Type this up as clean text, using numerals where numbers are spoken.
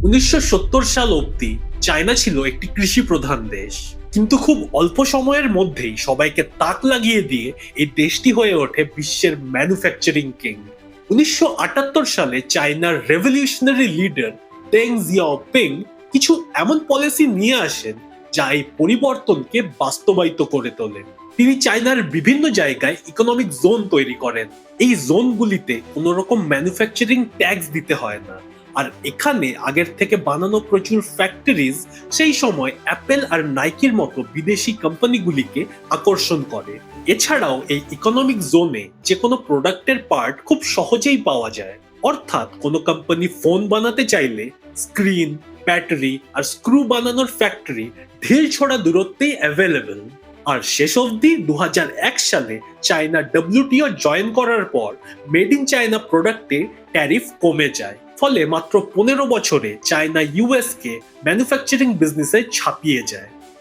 1970 সাল অবধি চায়না ছিল একটি কৃষি প্রধান দেশ, কিন্তু খুব অল্প সময়ের মধ্যেই সবাইকে তাক লাগিয়ে দিয়ে এই দেশটি হয়ে ওঠে বিশ্বের ম্যানুফ্যাকচারিং কিং। 1978 সালে চায়নার রেভলিউশনারি লিডার দেং জিয়াওপিং কিছু এমন পলিসি নিয়ে আসেন যা এই পরিবর্তনকে বাস্তবায়িত করে তোলেন। তিনি চায়নার বিভিন্ন জায়গায় ইকোনমিক জোন তৈরি করেন। এই জোনগুলিতে কোনো রকম ম্যানুফ্যাকচারিং ট্যাক্স দিতে হয় না, আর এখানে আগের থেকে বানানো প্রচুর ফ্যাক্টরিজ সেই সময় অ্যাপেল আর নাইকির মতো বিদেশি কোম্পানিগুলিকে আকর্ষণ করে। এছাড়াও এই ইকোনমিক জোনে যে কোনো প্রোডাক্টের পার্ট খুব সহজেই পাওয়া যায়। অর্থাৎ কোনো কোম্পানি ফোন বানাতে চাইলে স্ক্রিন, ব্যাটারি আর স্ক্রু বানানোর ফ্যাক্টরি ঢিল ছোড়া দূরত্বেই অ্যাভেলেবল। আর শেষ অবধি 2001 সালে চায়না ডব্লিউটিও জয়েন করার পর মেড ইন চায়না প্রোডাক্টে ট্যারিফ কমে যায়। ফলে মাত্র 15 বছরে চায়না ইউএস কে ম্যানুফ্যাকচারিং বিজনেসে ছাপিয়ে যায়।